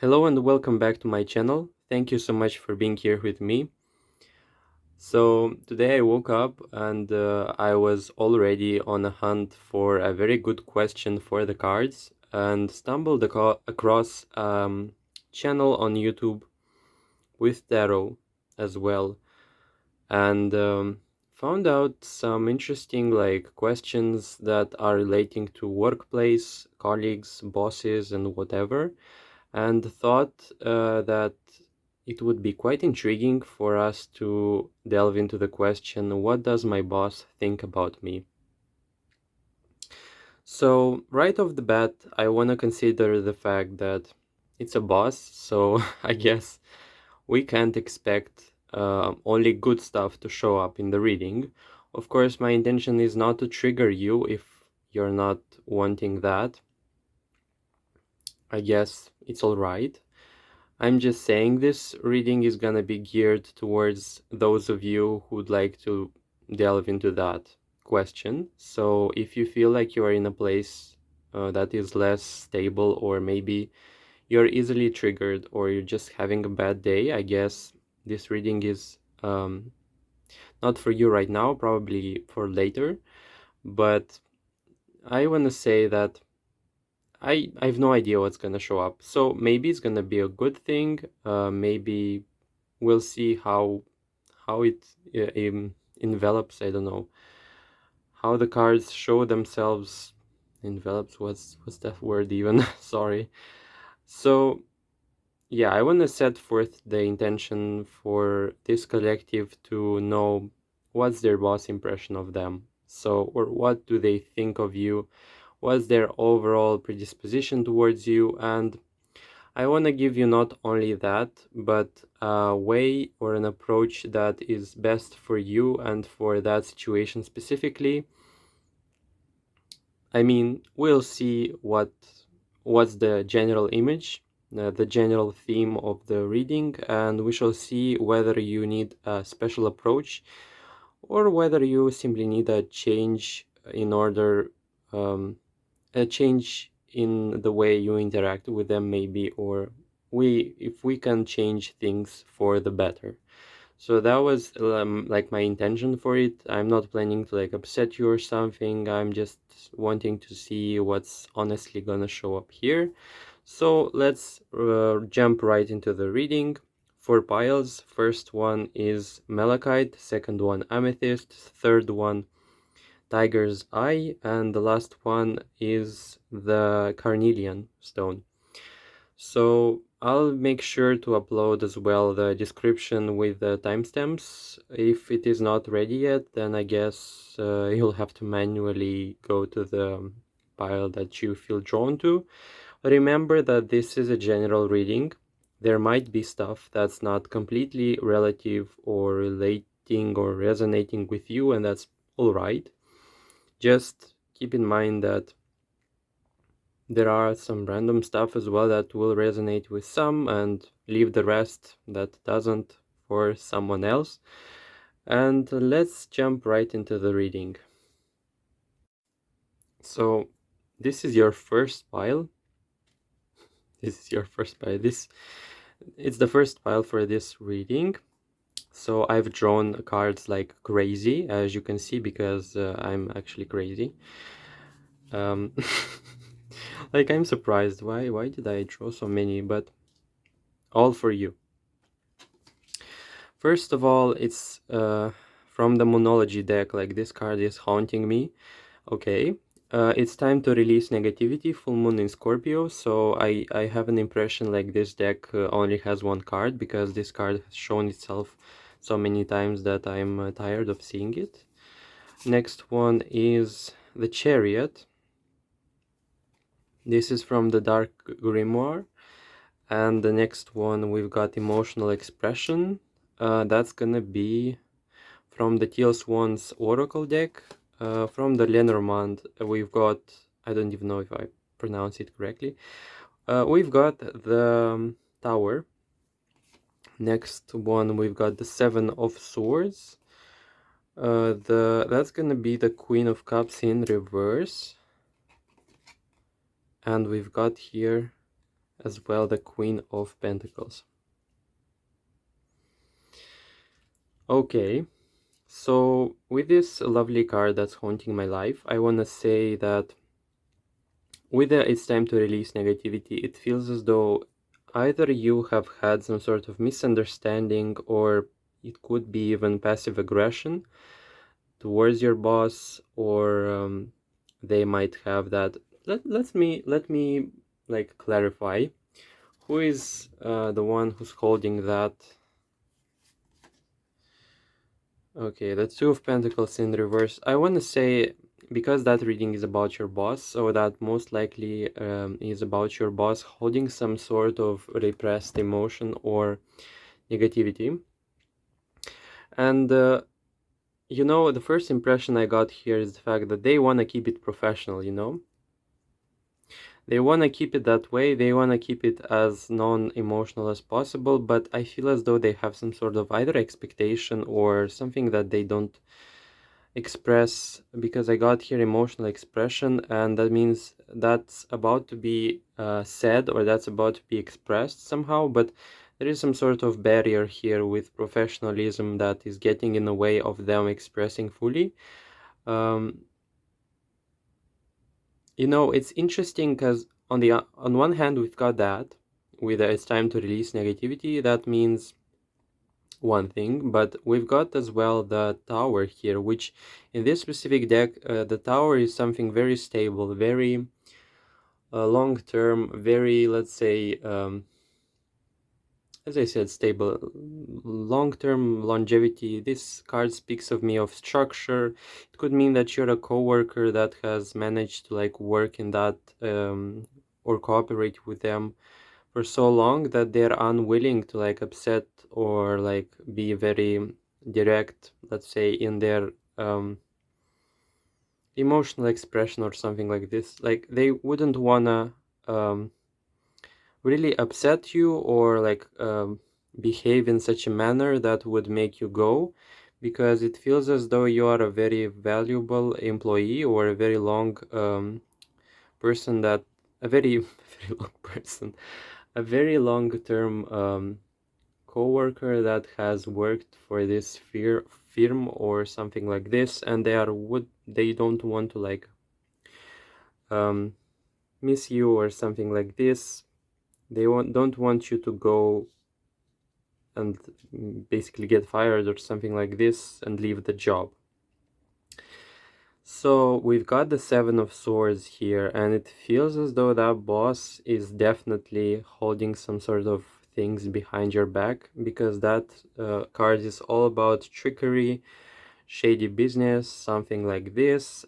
Hello and welcome back to my channel. Thank you so much for being here with me. So today I woke up and I was already on a hunt for a very good question for the cards and stumbled across channel on YouTube with tarot as well, and found out some interesting questions that are relating to workplace, colleagues, bosses and whatever, and thought that it would be quite intriguing for us to delve into the question, what does my boss think about me? So right off the bat, I want to consider the fact that it's a boss, so I guess we can't expect only good stuff to show up in the reading. Of course, my intention is not to trigger you if you're not wanting that. I guess it's all right. I'm just saying this reading is gonna be geared towards those of you who'd like to delve into that question. So if you feel like you are in a place that is less stable, or maybe you're easily triggered, or you're just having a bad day, I guess this reading is not for you right now, probably for later. But I want to say that I have no idea what's gonna show up. So maybe it's gonna be a good thing. Maybe we'll see how it envelops. I don't know how the cards show themselves. Envelops. What's that word even? Sorry. So yeah, I want to set forth the intention for this collective to know what's their boss impression of them. So, or what do they think of you? What's their overall predisposition towards you? And I want to give you not only that, but a way or an approach that is best for you and for that situation specifically. I mean, we'll see what's the general image, the general theme of the reading, and we shall see whether you need a special approach or whether you simply need a change in order, a change in the way you interact with them maybe, or if we can change things for the better. So that was like my intention for it. I'm not planning to like upset you or something. I'm just wanting to see what's honestly gonna show up here. So let's jump right into the reading. Four piles. First one is Malachite, second one Amethyst, third one Tiger's Eye, and the last one is the Carnelian stone. So I'll make sure to upload as well the description with the timestamps. If it is not ready yet, then I guess you'll have to manually go to the pile that you feel drawn to. Remember that this is a general reading. There might be stuff that's not completely relative or relating or resonating with you, and that's all right. Just keep in mind that there are some random stuff as well that will resonate with some, and leave the rest that doesn't for someone else. And let's jump right into the reading. So this is your first pile. This is your first pile. It's the first pile for this reading. So I've drawn cards like crazy, as you can see, because I'm actually crazy. Like, I'm surprised. Why did I draw so many? But all for you. First of all, it's from the Monology deck. Like, this card is haunting me. Okay. It's time to release negativity, full moon in Scorpio. So I have an impression like this deck only has one card, because this card has shown itself so many times that I'm tired of seeing it. Next one is the Chariot. This is from the Dark Grimoire. And the next one, we've got Emotional Expression. That's gonna be from the Teal Swans Oracle deck. From the Lenormand, we've got, I don't even know if I pronounce it correctly. We've got the Tower. Next one, we've got the Seven of Swords. That's gonna be the Queen of Cups in reverse. And we've got here as well the Queen of Pentacles. Okay, so with this lovely card that's haunting my life, I want to say that with the It's Time to Release Negativity, it feels as though either you have had some sort of misunderstanding, or it could be even passive aggression towards your boss, or they might have that. Let me like clarify who is the one who's holding that. Okay, the Two of Pentacles in reverse. I want to say, because that reading is about your boss, so that most likely is about your boss holding some sort of repressed emotion or negativity. And you know, the first impression I got here is the fact that they want to keep it professional, you know? They want to keep it that way, they want to keep it as non-emotional as possible, but I feel as though they have some sort of either expectation or something that they don't express, because I got here emotional expression, and that means that's about to be said, or that's about to be expressed somehow, but there is some sort of barrier here with professionalism that is getting in the way of them expressing fully. Um, you know, it's interesting because on one hand we've got that with It's Time to Release Negativity. That means one thing, but we've got as well the Tower here, which in this specific deck, the Tower is something very stable, very long term, very, let's say, as I said, stable, long term longevity. This card speaks of me of structure. It could mean that you're a coworker that has managed to like work in that or cooperate with them for so long that they're unwilling to like upset or like be very direct, let's say, in their emotional expression or something like this. Like they wouldn't wanna really upset you or like behave in such a manner that would make you go, because it feels as though you are a very valuable employee or a very long person, that a very very long person, a very long term co-worker that has worked for this firm or something like this, and they don't want to like um, miss you or something like this. They don't want you to go and basically get fired or something like this and leave the job. So we've got the Seven of Swords here, and it feels as though that boss is definitely holding some sort of things behind your back, because that card is all about trickery, shady business, something like this.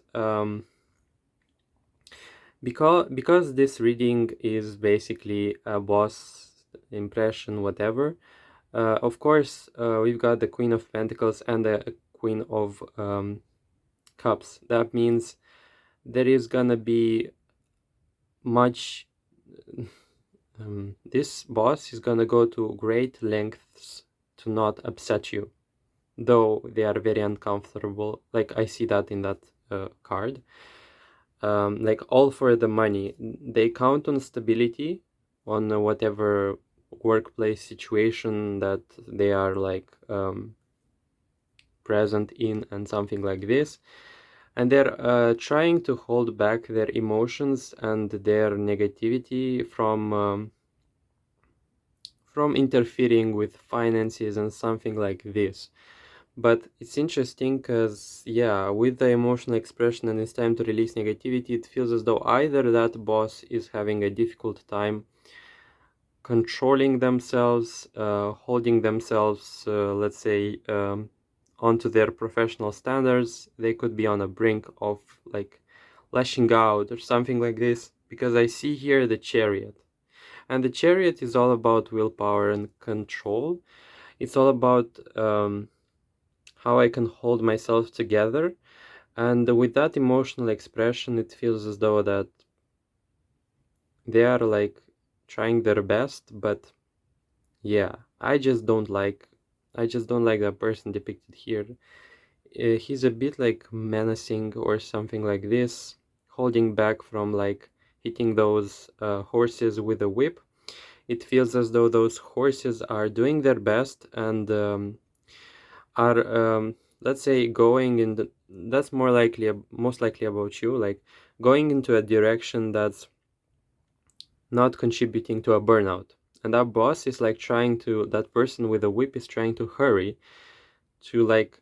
Because this reading is basically a boss impression, whatever. Of course, we've got the Queen of Pentacles and the Queen of Cups. That means there is gonna be much. This boss is gonna go to great lengths to not upset you, though they are very uncomfortable. Like I see that in that card. Like all for the money. They count on stability, on whatever workplace situation that they are like present in, and something like this. And they're trying to hold back their emotions and their negativity from interfering with finances and something like this. But it's interesting because, yeah, with the emotional expression and It's Time to Release Negativity, it feels as though either that boss is having a difficult time controlling themselves, holding themselves, let's say, onto their professional standards. They could be on a brink of like lashing out or something like this, because I see here the Chariot. And the Chariot is all about willpower and control. It's all about how I can hold myself together. And with that emotional expression, it feels as though that they are like trying their best, but yeah, I just don't like that person depicted here. He's a bit like menacing or something like this, holding back from like hitting those horses with a whip. It feels as though those horses are doing their best and are let's say going in the, that's more likely, most likely about you, like going into a direction that's not contributing to a burnout. And that boss is like trying to, that person with a whip is trying to hurry to like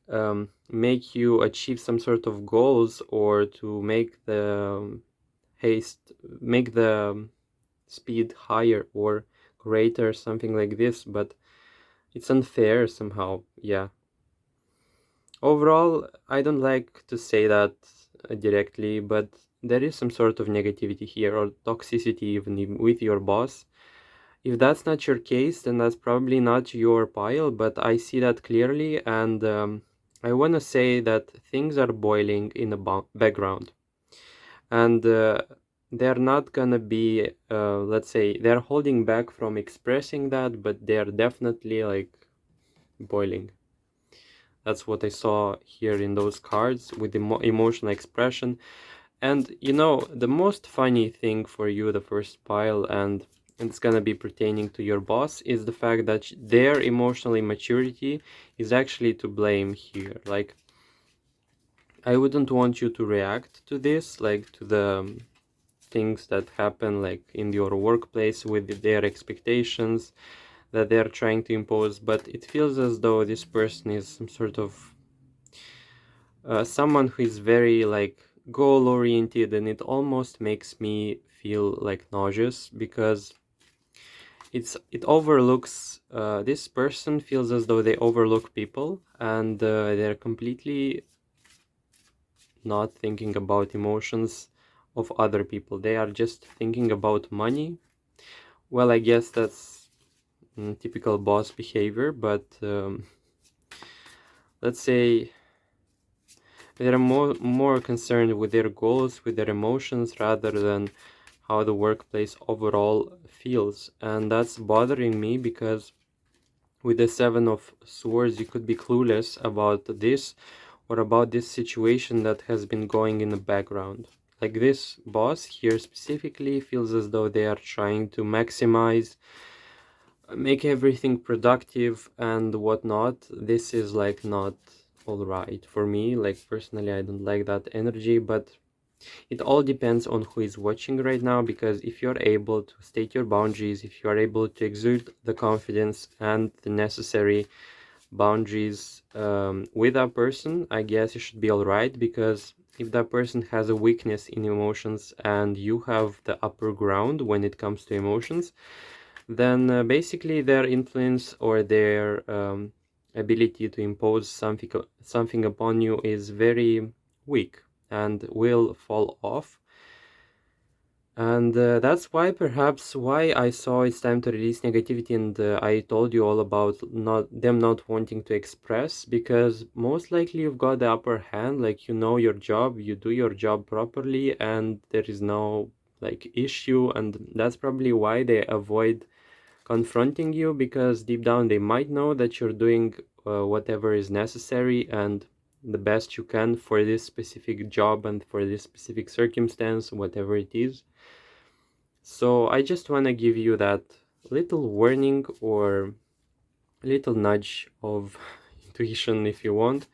make you achieve some sort of goals, or to make the haste, make the speed higher or greater, something like this. But it's unfair somehow. Yeah, overall I don't like to say that directly, but there is some sort of negativity here, or toxicity even with your boss. If that's not your case, then that's probably not your pile, but I see that clearly, and I want to say that things are boiling in the background. And they're not gonna be, let's say, they're holding back from expressing that, but they're definitely like boiling. That's what I saw here in those cards with the emotional expression. And you know, the most funny thing for you, the first pile, and it's gonna be pertaining to your boss, is the fact that their emotional immaturity is actually to blame here. Like, I wouldn't want you to react to this, like to the things that happen like in your workplace with their expectations that they're trying to impose, but it feels as though this person is some sort of someone who is very like goal oriented, and it almost makes me feel like nauseous because it overlooks, this person feels as though they overlook people, and they're completely not thinking about emotions of other people. They are just thinking about money. Well, I guess that's typical boss behavior, but let's say they're more concerned with their goals, with their emotions, rather than how the workplace overall feels. And that's bothering me because with the Seven of Swords, you could be clueless about this, or about this situation that has been going in the background. Like this boss here specifically feels as though they are trying to maximize, make everything productive and whatnot. This is like not all right for me. Like personally, I don't like that energy, but it all depends on who is watching right now, because if you're able to state your boundaries, if you're able to exude the confidence and the necessary boundaries with that person, I guess you should be all right. Because if that person has a weakness in emotions and you have the upper ground when it comes to emotions, then basically their influence or their ability to impose something upon you is very weak and will fall off. And that's why perhaps why I saw it's time to release negativity, and I told you all about not wanting to express, because most likely you've got the upper hand. Like, you know your job, you do your job properly, and there is no like issue, and that's probably why they avoid confronting you, because deep down they might know that you're doing whatever is necessary and the best you can for this specific job and for this specific circumstance, whatever it is. So I just want to give you that little warning or little nudge of intuition, if you want,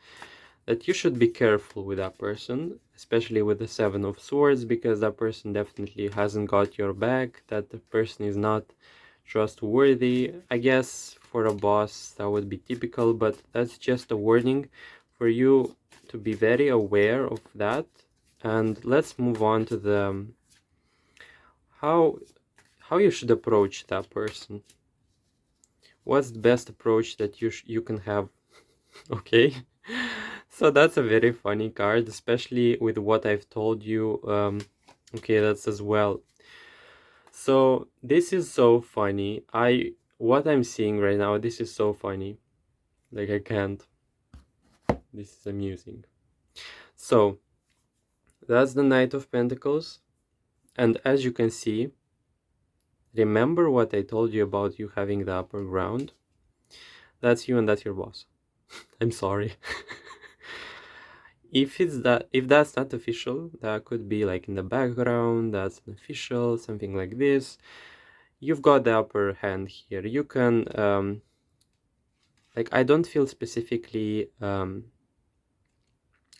that you should be careful with that person, especially with the Seven of Swords, because that person definitely hasn't got your back, that the person is not trustworthy. I guess for a boss that would be typical, but that's just a warning for you to be very aware of that. And let's move on to the how how you should approach that person. What's the best approach that you can have? Okay. So that's a very funny card, especially with what I've told you. Okay, that's as well. So this is so funny. What I'm seeing right now, this is so funny. Like, I can't. This is amusing. So that's the Knight of Pentacles. And as you can see, remember what I told you about you having the upper ground? That's you and that's your boss. I'm sorry. If that's not official, that could be like in the background, that's unofficial, something like this. you've got the upper hand here. You can like, I don't feel specifically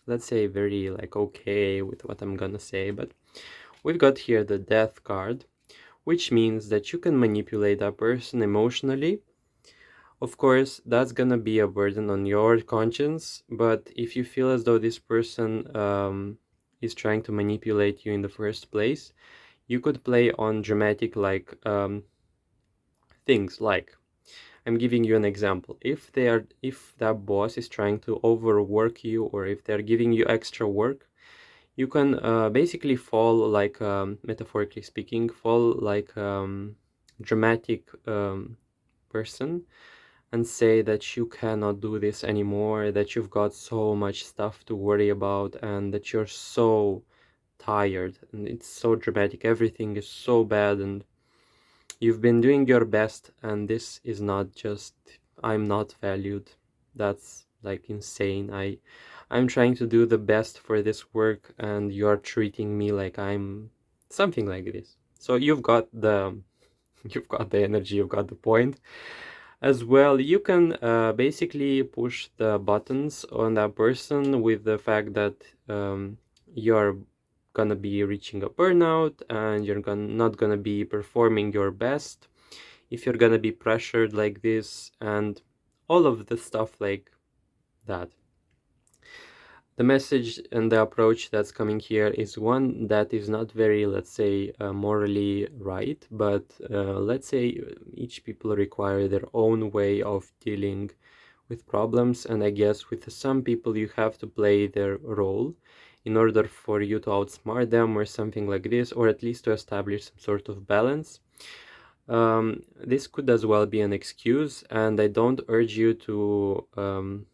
let's say very like okay with what I'm gonna say, but we've got here the Death card, which means that you can manipulate a person emotionally. Of course, that's gonna be a burden on your conscience, but if you feel as though this person is trying to manipulate you in the first place, you could play on dramatic like things like, I'm giving you an example. If that boss is trying to overwork you, or if they're giving you extra work, you can basically fall like, metaphorically speaking, fall like dramatic person, and say that you cannot do this anymore, that you've got so much stuff to worry about, and that you're so tired, and it's so dramatic, everything is so bad, and you've been doing your best, and this is not just, I'm not valued. That's like insane. I'm trying to do the best for this work, and you're treating me like I'm something like this. So you've got the you've got the energy, you've got the point. As well, you can basically push the buttons on that person with the fact that you're gonna be reaching a burnout, and you're not gonna be performing your best if you're gonna be pressured like this, and all of the stuff like that. The message and the approach that's coming here is one that is not very, let's say, morally right, but let's say each people require their own way of dealing with problems, and I guess with some people you have to play their role in order for you to outsmart them or something like this, or at least to establish some sort of balance. This could as well be an excuse, and I don't urge you to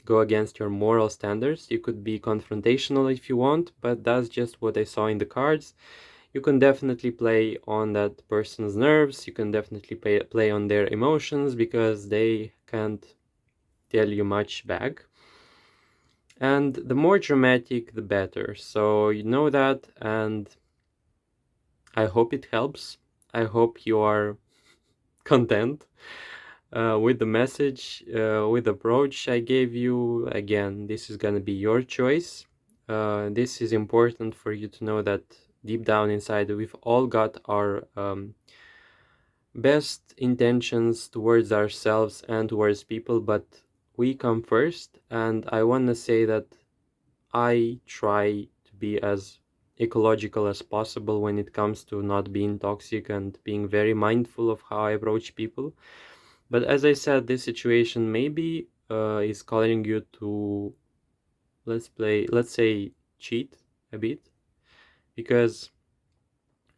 go against your moral standards. You could be confrontational if you want, but that's just what I saw in the cards. You can definitely play on that person's nerves, you can definitely play on their emotions, because they can't tell you much back. And the more dramatic, the better. So you know that, and I hope it helps. I hope you are content with the message, with the approach I gave you. Again, this is gonna be your choice. This is important for you to know that deep down inside, we've all got our best intentions towards ourselves and towards people, but we come first. And I want to say that I try to be as ecological as possible when it comes to not being toxic and being very mindful of how I approach people. But as I said, this situation maybe is calling you to, let's say, cheat a bit, because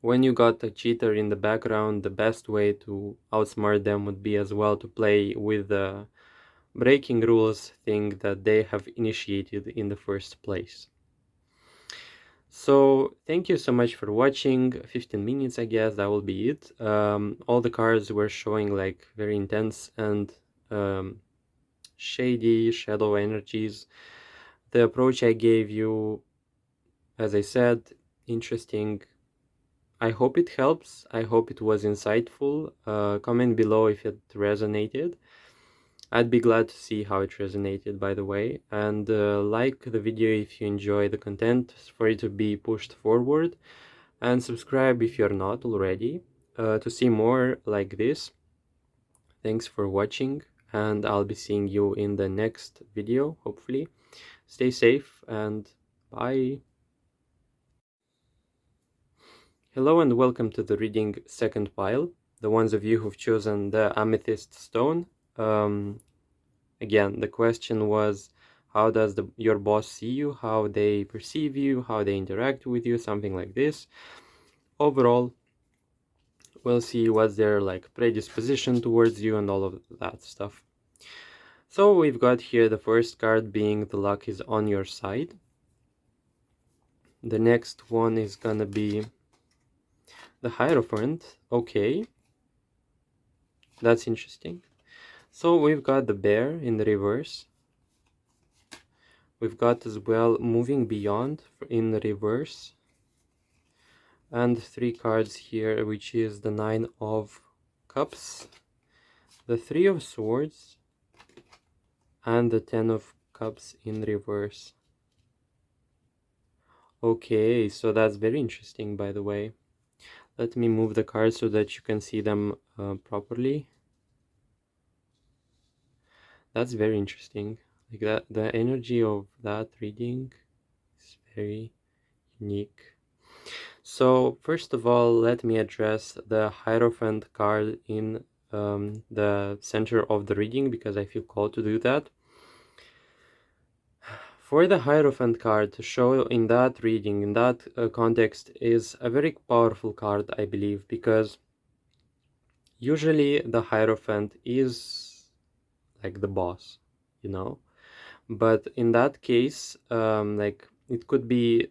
when you got a cheater in the background, the best way to outsmart them would be as well to play with the breaking rules thing that they have initiated in the first place. So thank you so much for watching. 15 minutes, I guess that will be it. All the cards were showing like very intense and shady shadow energies. The approach I gave you, as I said, interesting. I hope it helps. I hope it was insightful. Comment below if it resonated. I'd be glad to see how it resonated, by the way. And like the video if you enjoy the content, for it to be pushed forward. And subscribe if you're not already to see more like this. Thanks for watching, and I'll be seeing you in the next video, hopefully. Stay safe, and bye. Hello and welcome to the reading second pile, the ones of you who've chosen the Amethyst stone. Again, the question was, how does your boss see you, how they perceive you, how they interact with you, something like this. Overall, we'll see what's their like predisposition towards you and all of that stuff. So we've got here the first card being the luck is on your side. The next one is gonna be the Hierophant. Okay, that's interesting. So we've got the bear in the reverse. We've got as well moving beyond in the reverse. and 3 cards here, which is the 9 of Cups, the 3 of Swords, and the 10 of Cups in reverse. Okay, so that's very interesting, by the way. Let me move the cards so that you can see them properly. That's very interesting. Like that, the energy of that reading is very unique. So first of all, let me address the Hierophant card in the center of the reading, because I feel called to do that. For the Hierophant card to show in that reading, in that context, is a very powerful card, I believe, because usually the Hierophant is like the boss, you know? But in that case, like it could be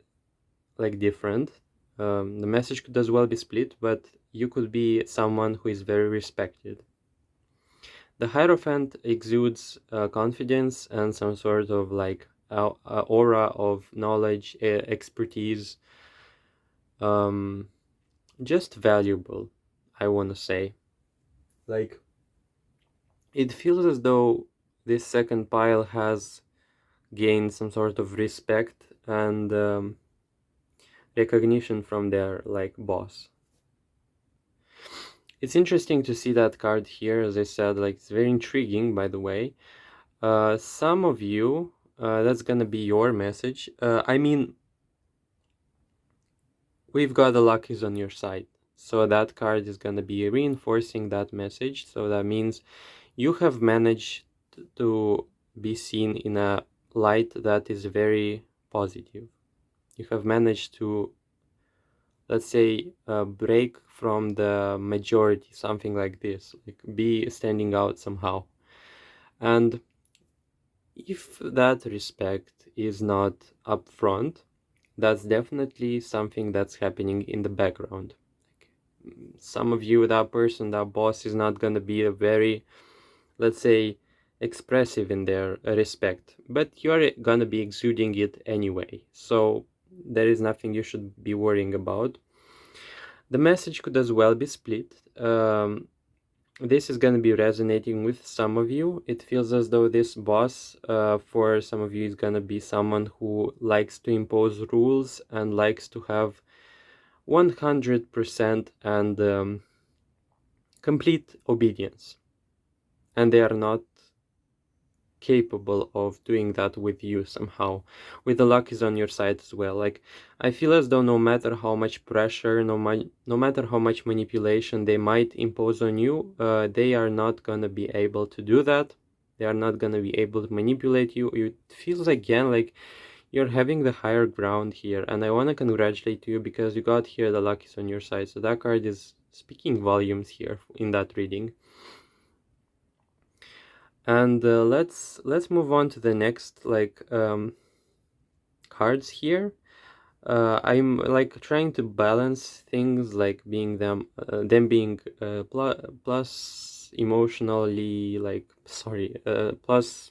like different. The message could as well be split, but you could be someone who is very respected. The Hierophant exudes confidence and some sort of like aura of knowledge, expertise, just valuable, I want to say. Like, it feels as though this second pile has gained some sort of respect and recognition from their like boss. It's interesting to see that card here, as I said, like it's very intriguing, by the way. Some of you, that's gonna be your message. I mean, we've got the luck is on your side. So that card is gonna be reinforcing that message. So that means you have managed to be seen in a light that is very positive. You have managed to, let's say, break from the majority, something like this, like be standing out somehow. And if that respect is not upfront, that's definitely something that's happening in the background. Like, some of you, that person, that boss is not going to be a very, let's say, expressive in their respect, but you're going to be exuding it anyway. So there is nothing you should be worrying about. The message could as well be split. This is going to be resonating with some of you. It feels as though this boss, for some of you, is going to be someone who likes to impose rules and likes to have 100% and complete obedience. And they are not capable of doing that with you somehow. With the luck is on your side as well. Like, I feel as though no matter how much pressure, no matter how much manipulation they might impose on you, they are not gonna be able to do that. They are not gonna be able to manipulate you. It feels again like you're having the higher ground here, and I want to congratulate you because you got here the luck is on your side. So that card is speaking volumes here in that reading. And let's move on to the next like cards here. I'm like trying to balance things, like being them being plus emotionally, like sorry, plus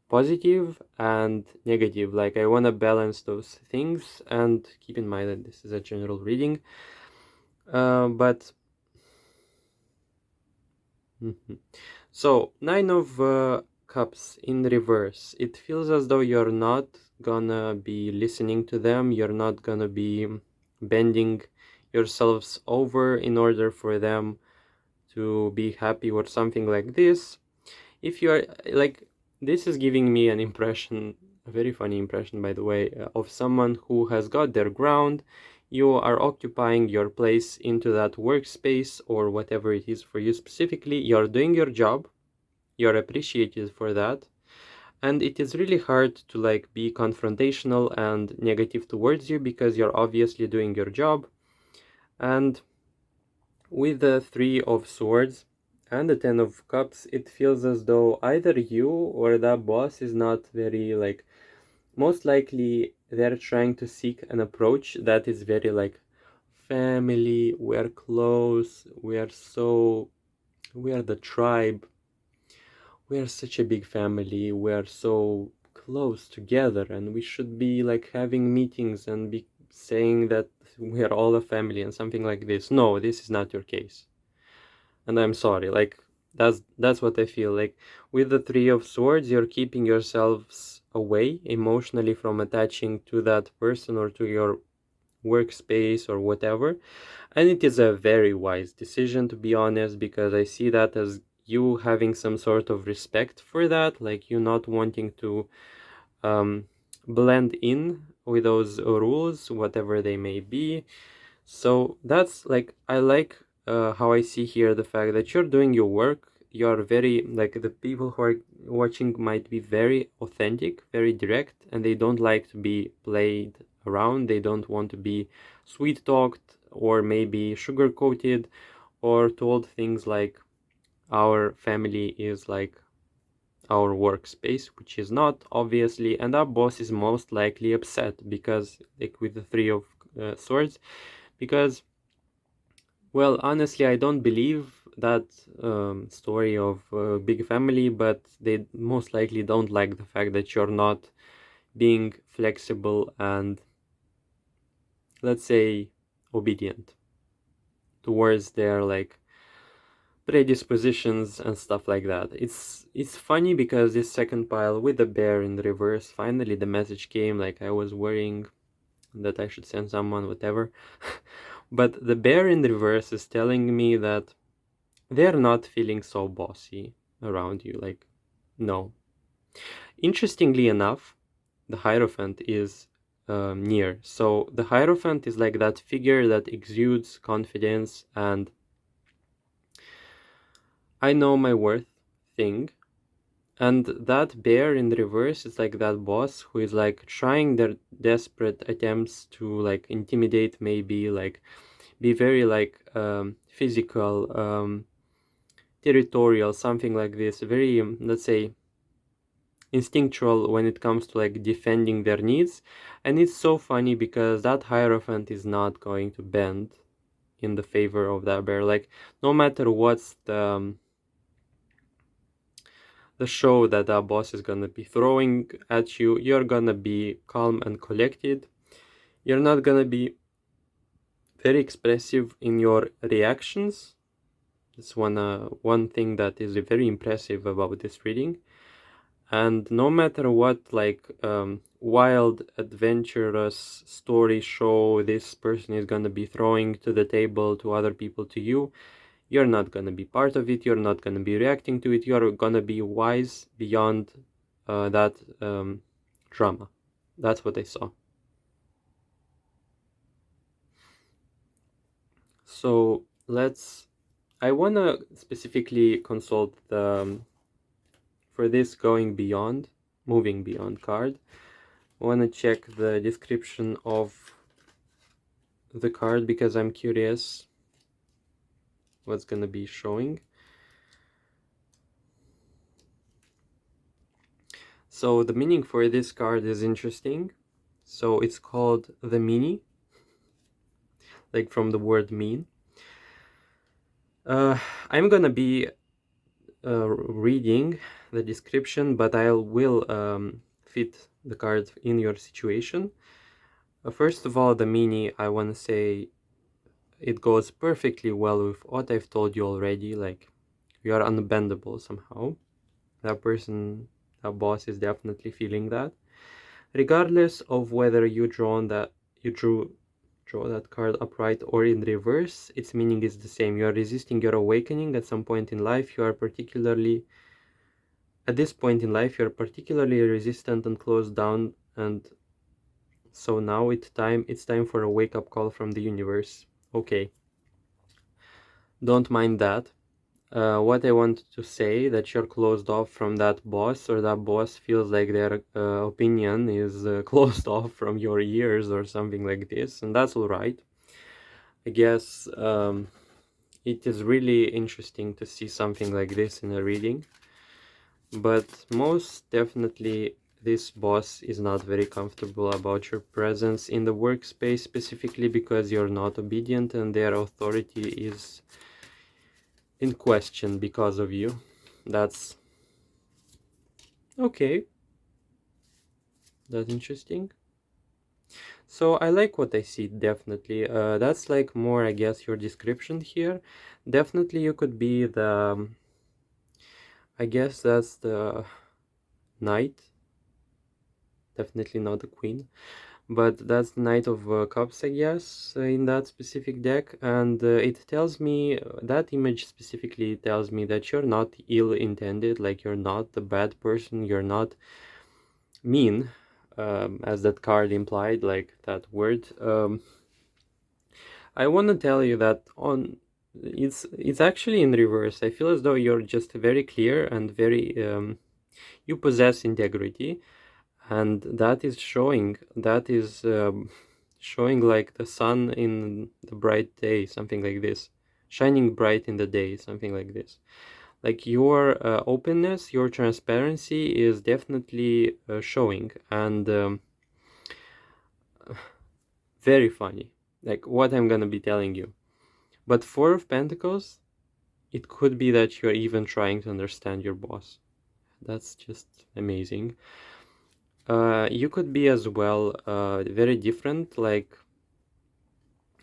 positive and negative. Like I want to balance those things, and keep in mind that this is a general reading. But so 9 of Cups in reverse. It feels as though you're not gonna be listening to them. You're not gonna be bending yourselves over in order for them to be happy or something like this. If you are like, this is giving me an impression, a very funny impression, by the way, of someone who has got their ground. You are occupying your place into that workspace or whatever it is for you specifically. You're doing your job. You're appreciated for that. And it is really hard to like be confrontational and negative towards you because you're obviously doing your job. And with the 3 of Swords and the 10 of Cups, it feels as though either you or that boss is not very like, most likely they're trying to seek an approach that is very like family, we're close, we are the tribe, we are such a big family, we are so close together, and we should be like having meetings and be saying that we are all a family and something like this. No, this is not your case. And I'm sorry, like that's what I feel. Like with the Three of Swords, you're keeping yourselves away emotionally from attaching to that person or to your workspace or whatever. And it is a very wise decision, to be honest, because I see that as you having some sort of respect for that, like you not wanting to um, blend in with those rules, whatever they may be. So that's like, I like how I see here the fact that you're doing your work. You're very, like, the people who are watching might be very authentic, very direct, and they don't like to be played around. They don't want to be sweet talked or maybe sugar coated or told things like our family is like our workspace, which is not, obviously, and our boss is most likely upset because, like with the Three of Swords, because, well, honestly, I don't believe that story of big family, but they most likely don't like the fact that you're not being flexible and, let's say, obedient towards their like predispositions and stuff like that. It's funny because this second pile with the bear in the reverse, finally the message came. Like, I was worrying that I should send someone, whatever. But the bear in the reverse is telling me that they're not feeling so bossy around you. Like, no. Interestingly enough, the Hierophant is near. So the Hierophant is like that figure that exudes confidence and I know my worth thing. And that bear in the reverse is like that boss who is like trying their desperate attempts to like intimidate, maybe like be very like physical, territorial, something like this, very let's say instinctual when it comes to like defending their needs. And it's so funny because that Hierophant is not going to bend in the favor of that bear. Like, no matter what's the show that that boss is gonna be throwing at you, you're gonna be calm and collected. You're not gonna be very expressive in your reactions. That's one thing that is very impressive about this reading. And no matter what, like, wild, adventurous story show this person is gonna be throwing to the table, to other people, to you, you're not gonna be part of it. You're not gonna be reacting to it. You're gonna be wise beyond that drama. That's what I saw. So I wanna specifically consult the for this moving beyond card. I wanna check the description of the card because I'm curious what's gonna be showing. So the meaning for this card is interesting. So it's called the Mini, like from the word mean. I'm gonna be reading the description, but I will fit the card in your situation. First of all, the Mini, I want to say it goes perfectly well with what I've told you already. Like, you are unbendable somehow. That person, that boss is definitely feeling that. Regardless of whether you draw that card upright or in reverse, its meaning is the same. You are resisting your awakening at some point in life. At this point in life, you are particularly resistant and closed down, and so now it's time for a wake-up call from the universe. Okay, don't mind that. What I want to say, that you're closed off from that boss, or that boss feels like their opinion is closed off from your ears or something like this, and that's all right. I guess it is really interesting to see something like this in a reading, but most definitely this boss is not very comfortable about your presence in the workspace, specifically because you're not obedient and their authority is in question because of you. That's okay. That's interesting. So I like what I see, definitely. That's like more, I guess, your description here. Definitely you could be the, I guess that's the knight, definitely not the queen, but that's the Knight of Cups, I guess, in that specific deck. And it tells me, that image specifically tells me that you're not ill-intended, like you're not the bad person, you're not mean, as that card implied, like that word. I want to tell you that it's actually in reverse. I feel as though you're just very clear and very you possess integrity, and that is showing. That is showing like the sun in the bright day, something like this, shining bright in the day, something like this. Like your openness, your transparency is definitely showing, and very funny. Like what I'm gonna be telling you. But Four of Pentacles, it could be that you're even trying to understand your boss. That's just amazing. You could be as well very different, like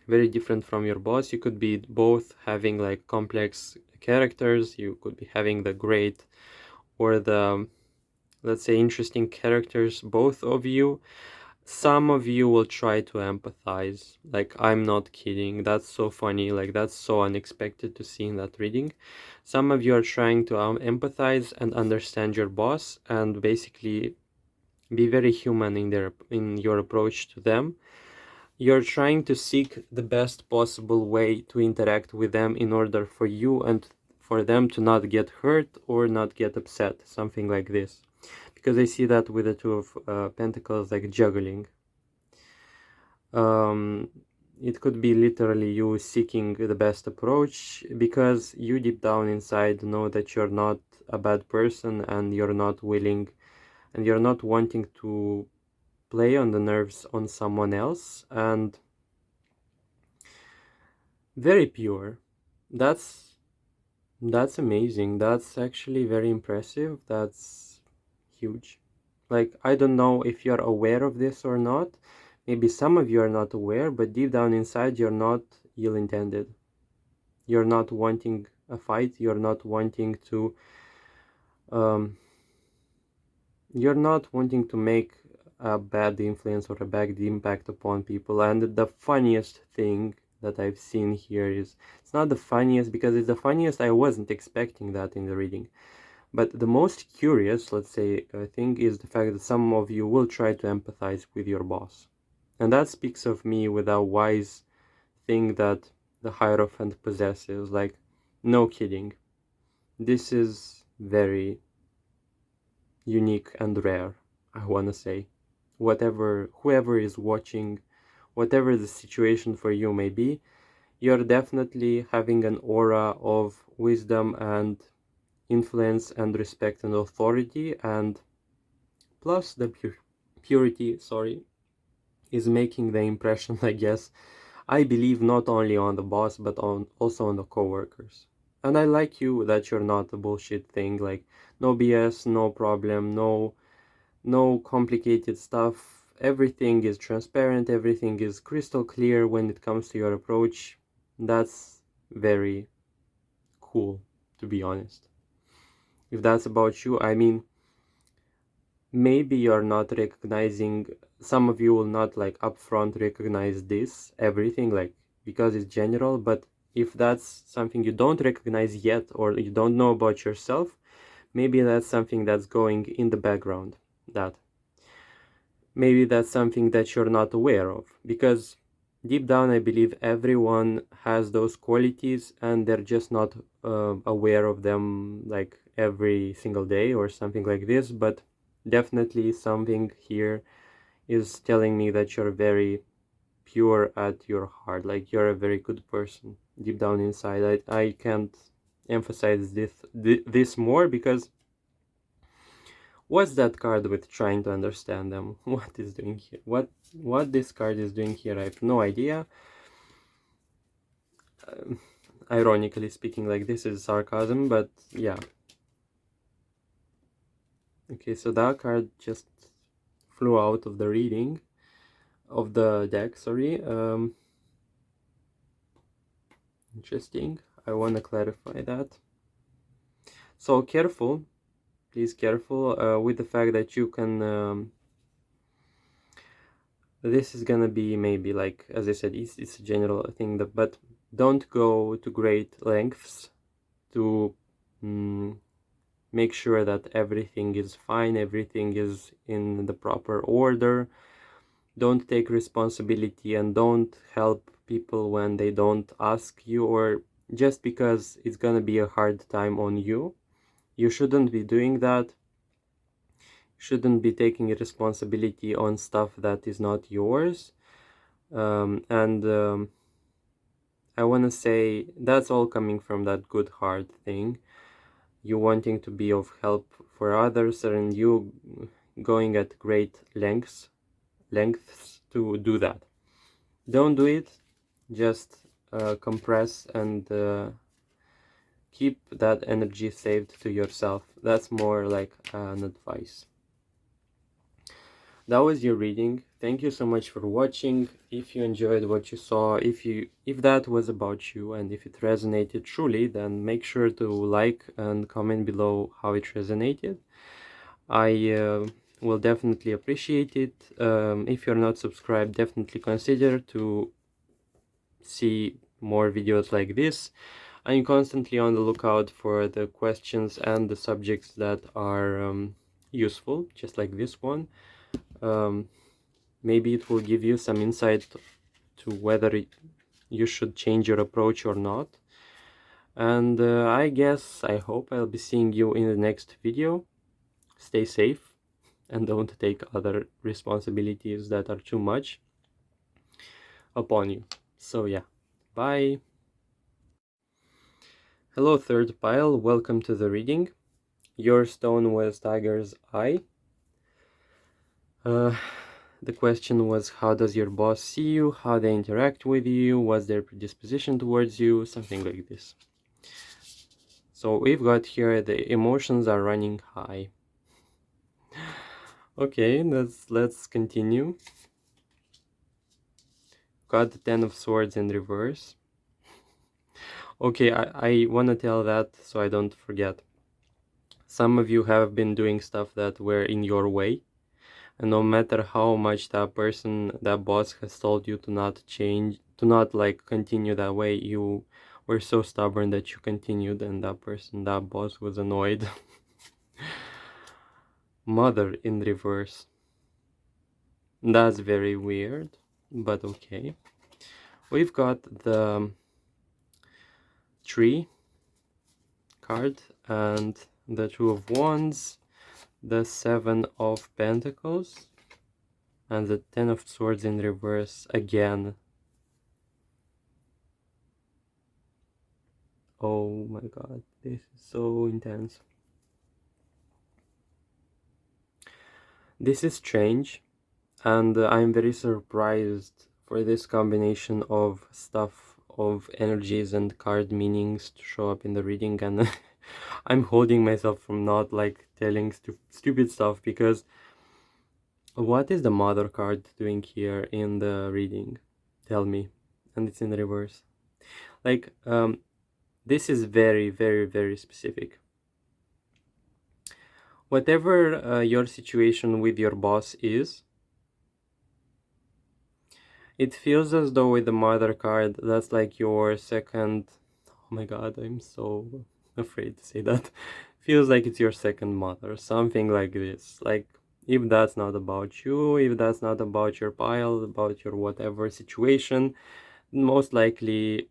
very different from your boss. You could be both having like complex characters. You could be having the great or the, let's say, interesting characters, both of you. Some of you will try to empathize. Like, I'm not kidding. That's so funny. Like, that's so unexpected to see in that reading. Some of you are trying to empathize and understand your boss and basically be very human in your approach to them. You're trying to seek the best possible way to interact with them in order for you and for them to not get hurt or not get upset, something like this. Because I see that with the Two of Pentacles, like juggling. Um, it could be literally you seeking the best approach because you deep down inside know that you're not a bad person and you're not willing and you're not wanting to play on the nerves on someone else, and very pure. That's amazing. That's actually very impressive. That's huge. Like, I don't know if you're aware of this or not. Maybe some of you are not aware, but deep down inside you're not ill-intended. You're not wanting a fight. You're not wanting to um, you're not wanting to make a bad influence or a bad impact upon people. And the funniest thing that I've seen here is, it's not the funniest because it's the funniest. I wasn't expecting that in the reading. But the most curious, let's say, thing is the fact that some of you will try to empathize with your boss. And that speaks of me with a wise thing that the Hierophant possesses. Like, no kidding. This is very unique and rare, I wanna say. Whoever is watching, whatever the situation for you may be, you're definitely having an aura of wisdom and influence and respect and authority, and plus the purity, sorry, is making the impression, I guess, I believe not only on the boss but on also on the coworkers. And I like you that you're not a bullshit thing, like no BS, no problem, no complicated stuff. Everything is transparent, everything is crystal clear when it comes to your approach. That's very cool, to be honest. If that's about you, I mean, maybe you're not recognizing, some of you will not like upfront recognize this, everything, like, because it's general, but if that's something you don't recognize yet or you don't know about yourself, maybe that's something that's going in the background, that maybe that's something that you're not aware of, because deep down I believe everyone has those qualities and they're just not aware of them like every single day or something like this. But definitely something here is telling me that you're very pure at your heart, like you're a very good person deep down inside. I can't emphasize this more, because what's that card with trying to understand them? What is doing here? What this card is doing here, I have no idea. Um, Ironically speaking, like, this is sarcasm, but yeah. Okay, so that card just flew out of the reading. of the deck, sorry. Interesting. I want to clarify that. So careful, please careful with the fact that you can this is gonna be maybe, like as I said, it's a general thing, but don't go to great lengths to make sure that everything is fine, everything is in the proper order. Don't take responsibility and don't help people when they don't ask you, or just because it's gonna be a hard time on you. You shouldn't be doing that. Shouldn't be taking responsibility on stuff that is not yours. And I want to say that's all coming from that good heart thing, you wanting to be of help for others, and you going at great lengths to do that. Don't do it. Just compress and keep that energy saved to yourself. That's more like an advice. That was your reading. Thank you so much for watching. If you enjoyed what you saw, if that was about you and if it resonated truly, then make sure to like and comment below how it resonated. I will definitely appreciate it. If you're not subscribed, definitely consider to see more videos like this. I'm constantly on the lookout for the questions and the subjects that are useful, just like this one. Maybe it will give you some insight to whether you should change your approach or not. And I hope I'll be seeing you in the next video. Stay safe and don't take other responsibilities that are too much upon you. So yeah, bye. Hello third pile, welcome to the reading. Your stone was Tiger's Eye. The question was, how does your boss see you? How they interact with you? What's their predisposition towards you? Something like this. So we've got here the emotions are running high. Okay, let's continue. Got the 10 of Swords in reverse. Okay, I want to tell that so I don't forget. Some of you have been doing stuff that were in your way. And no matter how much that person, that boss has told you to not change, to not like continue that way, you were so stubborn that you continued, and that person, that boss was annoyed. Mother in reverse. That's very weird, but okay. We've got the Tree card and the Two of Wands, the Seven of Pentacles, and the Ten of Swords in reverse again. Oh my god, this is so intense. This is strange, and I'm very surprised for this combination of stuff, of energies and card meanings to show up in the reading, and I'm holding myself from not like telling stupid stuff, because what is the Mother card doing here in the reading? Tell me. And it's in reverse. Like, this is very, very, very specific. Whatever your situation with your boss is, it feels as though with the Mother card, that's like your second... Oh my god, I'm so afraid to say that. Feels like it's your second mother, something like this. Like, if that's not about you, if that's not about your pile, about your whatever situation, most likely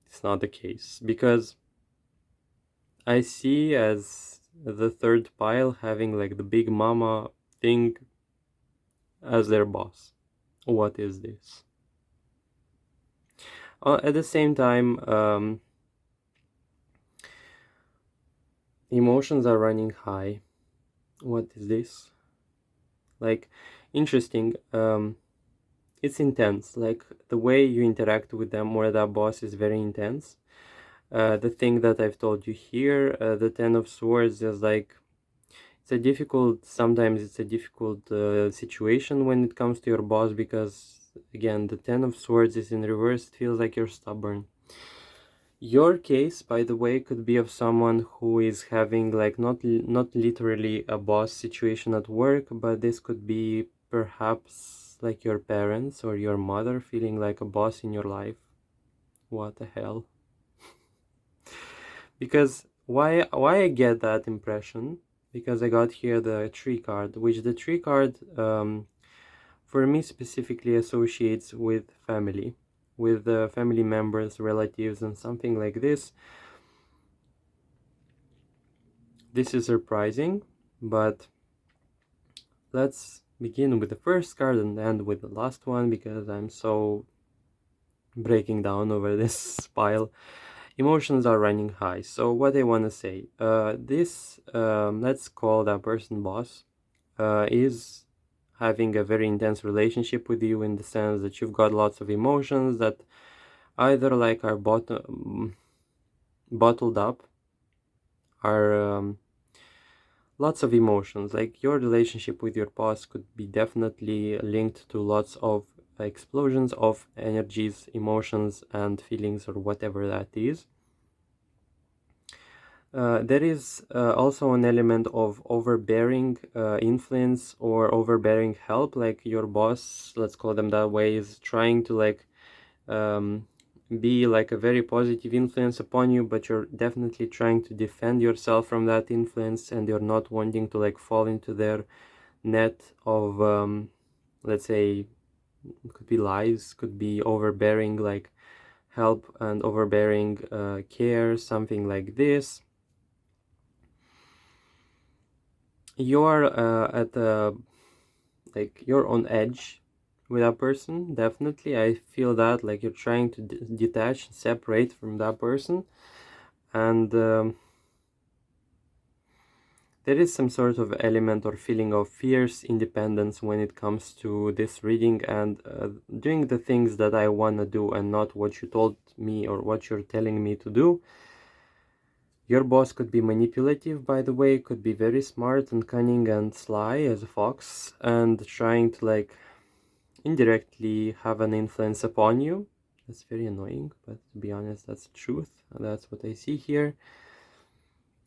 it's not the case, because I see as the third pile having like the big mama thing as their boss. What is this? At the same time, emotions are running high. What is this? Like, interesting. It's intense. Like, the way you interact with them or that boss is very intense. The thing that I've told you here, the Ten of Swords, is like, sometimes it's a difficult situation when it comes to your boss, because Again, the Ten of Swords is in reverse. It feels like you're stubborn. Your case, by the way, could be of someone who is having like not literally a boss situation at work, but this could be perhaps like your parents or your mother feeling like a boss in your life. What the hell? Because why I get that impression? Because I got here the tree card, which the tree card for me specifically associates with family, with family members, relatives, and something like this. This is surprising, but let's begin with the first card and end with the last one because I'm so breaking down over this pile. Emotions are running high. So what I want to say, this let's call that person boss, is having a very intense relationship with you in the sense that you've got lots of emotions that either like are bottled up, are lots of emotions. Like your relationship with your boss could be definitely linked to lots of explosions of energies, emotions, and feelings, or whatever that is. There is also an element of overbearing influence or overbearing help, like your boss, let's call them that way, is trying to like um, be like a very positive influence upon you, but you're definitely trying to defend yourself from that influence, and you're not wanting to like fall into their net of let's say, could be lies, could be overbearing like help and overbearing care, something like this. You're at the like you're on edge with that person. Definitely I feel that like you're trying to detach, separate from that person, and there is some sort of element or feeling of fierce independence when it comes to this reading, and doing the things that I want to do and not what you told me or what you're telling me to do. Your boss could be manipulative, by the way, could be very smart and cunning and sly as a fox, and trying to like indirectly have an influence upon you. That's very annoying, but to be honest, that's the truth. That's what I see here.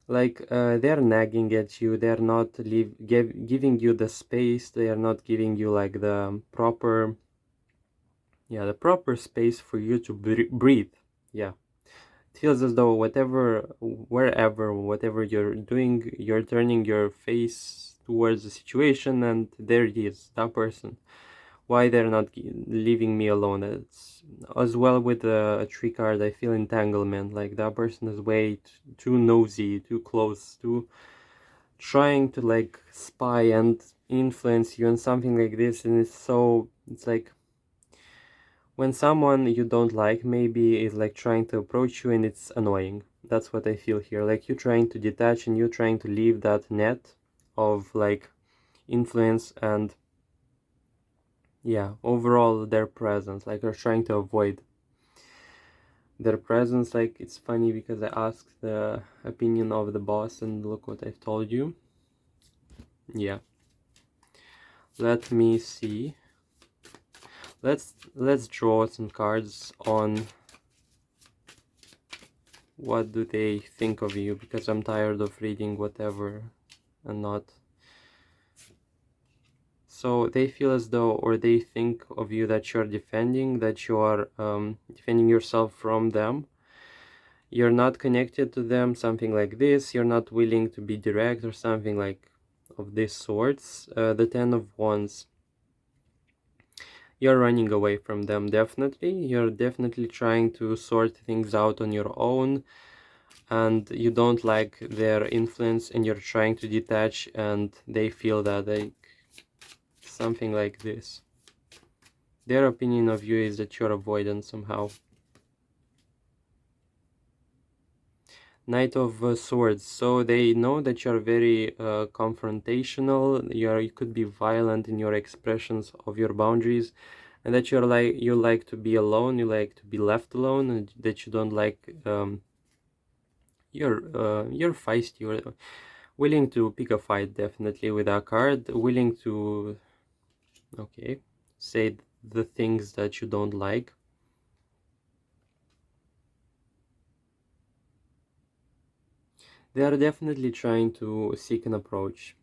Like they're nagging at you, they're not giving you the space, they are not giving you like the proper, yeah, the proper space for you to breathe. Yeah. It feels as though whatever you're doing, you're turning your face towards the situation, and there it is, that person. Why they're not leaving me alone? It's as well with a tree card. I feel entanglement. Like that person is way too nosy, too close, too trying to like spy and influence you and something like this. And it's like when someone you don't like maybe is like trying to approach you, and it's annoying. That's what I feel here. Like you're trying to detach and you're trying to leave that net of like influence and, yeah, overall their presence. Like you're trying to avoid their presence. Like it's funny because I asked the opinion of the boss, and look what I've told you. Yeah, let me see. Let's draw some cards on what do they think of you, because I'm tired of reading whatever and not. So they feel as though, or they think of you that you're defending, that you are defending yourself from them. You're not connected to them, something like this. You're not willing to be direct or something like of this sorts. The Ten of Wands. You're running away from them, definitely. You're definitely trying to sort things out on your own, and you don't like their influence, and you're trying to detach, and they feel that, like, something like this. Their opinion of you is that you're avoidant somehow. Knight of Swords. So they know that you're very confrontational. You could be violent in your expressions of your boundaries, and that you like to be alone. You like to be left alone, and that you don't like. You're feisty. You're willing to pick a fight, definitely, with a card. Willing to, okay, say the things that you don't like. They are definitely trying to seek an approach.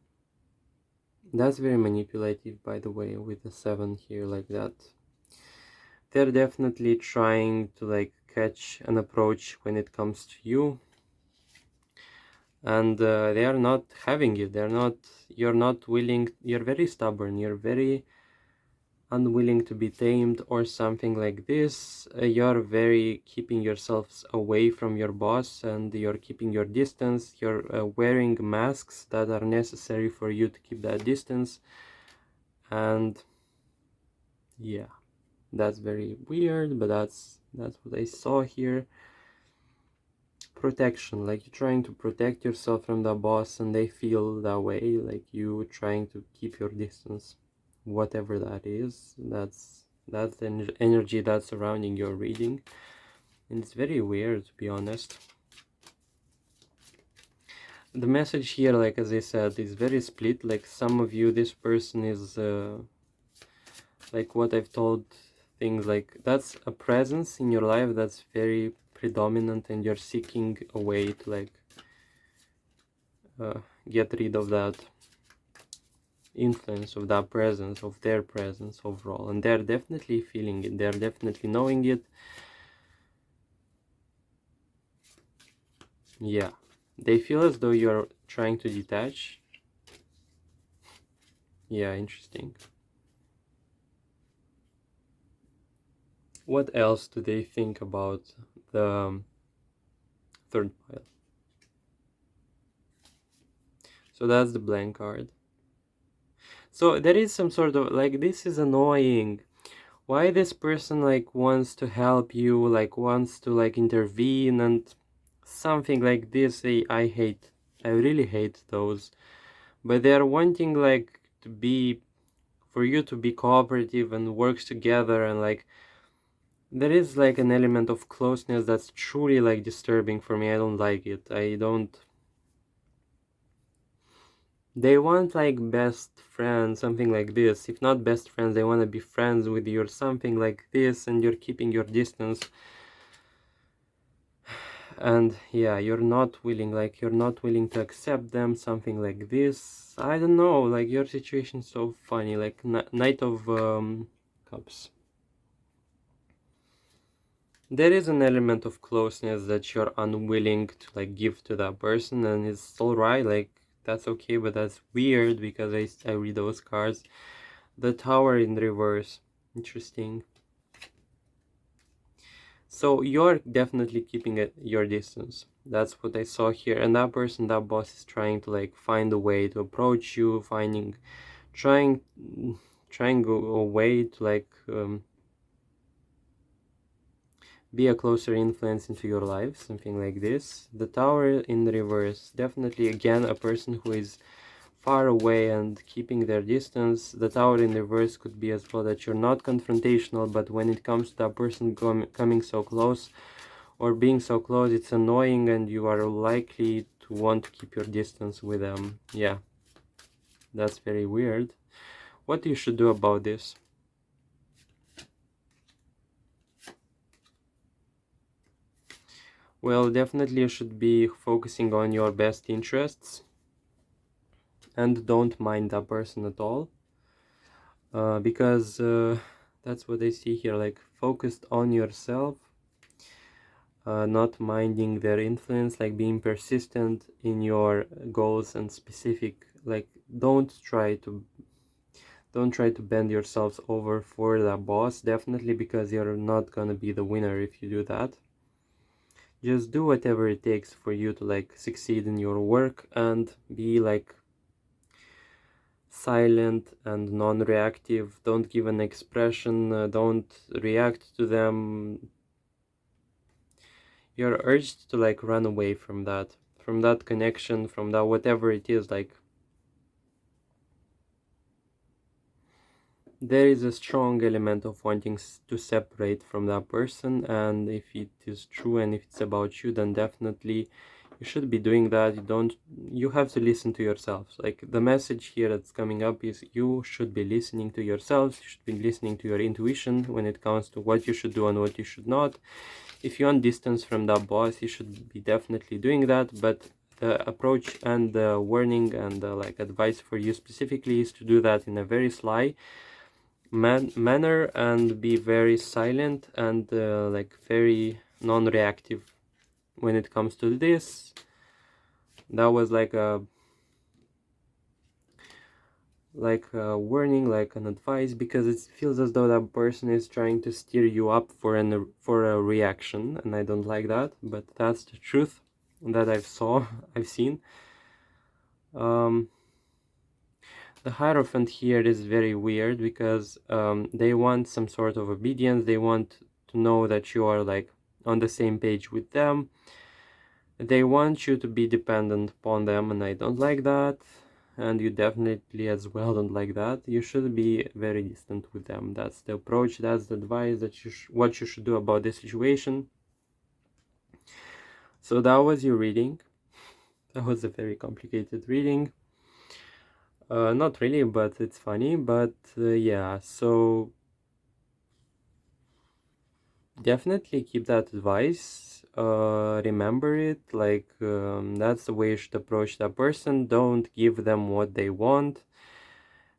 That's very manipulative, by the way, with the 7 here like that. They're definitely trying to like catch an approach when it comes to you, and they are not having it. You're not willing, you're very stubborn, you're very unwilling to be tamed or something like this. You're very keeping yourselves away from your boss, and you're keeping your distance. You're wearing masks that are necessary for you to keep that distance. And yeah, that's very weird, but that's what I saw here. Protection, like you're trying to protect yourself from the boss, and they feel that way, like you trying to keep your distance, whatever that is. That's the energy that's surrounding your reading, and it's very weird, to be honest. The message here, like as I said, is very split. Like some of you, this person is like what I've told, things like that's a presence in your life that's very predominant, and you're seeking a way to like get rid of that influence, of that presence, of their presence overall, and they're definitely feeling it, they're definitely knowing it. Yeah, they feel as though you're trying to detach. Yeah, interesting. What else do they think about the third pile? So that's the blank card. So there is some sort of like, this is annoying. Why this person like wants to help you, like wants to like intervene and something like this. I hate, I really hate those. But they are wanting like to be, for you to be cooperative and works together, and like there is like an element of closeness that's truly like disturbing for me. I don't like it. I don't. They want like best friends, something like this. If not best friends, they want to be friends with you or something like this, and you're keeping your distance. And yeah, you're not willing, like you're not willing to accept them, something like this. I don't know, like your situation is so funny, like Knight of Cups. There is an element of closeness that you're unwilling to like give to that person, and it's alright, like that's okay, but that's weird because I read those cards. The Tower in reverse, interesting. So you're definitely keeping your distance. That's what I saw here. And that person, that boss, is trying to like find a way to approach you, trying a way to like be a closer influence into your life, something like this. The Tower in reverse, definitely again a person who is far away and keeping their distance. The Tower in reverse could be as well that you're not confrontational, but when it comes to that person coming so close or being so close, it's annoying, and you are likely to want to keep your distance with them. Yeah, that's very weird. What you should do about this? Well, definitely you should be focusing on your best interests and don't mind that person at all, because that's what I see here, like focused on yourself, not minding their influence, like being persistent in your goals and specific, like don't try to bend yourselves over for the boss, definitely, because you're not gonna be the winner if you do that. Just do whatever it takes for you to like succeed in your work and be like silent and non-reactive. Don't give an expression, don't react to them. You're urged to like run away from that connection, from that whatever it is. Like there is a strong element of wanting to separate from that person, and if it is true and if it's about you, then definitely You should be doing that. You have to listen to yourselves. Like, the message here that's coming up is you should be listening to yourselves. You should be listening to your intuition when it comes to what you should do and what you should not. If you want distance from that boss, you should be definitely doing that, but the approach and the warning and the like advice for you specifically is to do that in a very sly manner and be very silent and like very non-reactive when it comes to this. That was like a warning, like an advice, because it feels as though that person is trying to steer you up for a reaction, and I don't like that, but that's the truth that I've seen. The Hierophant here is very weird because they want some sort of obedience. They want to know that you are like on the same page with them. They want you to be dependent upon them, and I don't like that. And you definitely as well don't like that. You should be very distant with them. That's the approach, that's the advice, that what you should do about this situation. So that was your reading. That was a very complicated reading. Not really, but it's funny. But yeah, so definitely keep that advice. Remember it. Like that's the way you should approach that person. Don't give them what they want,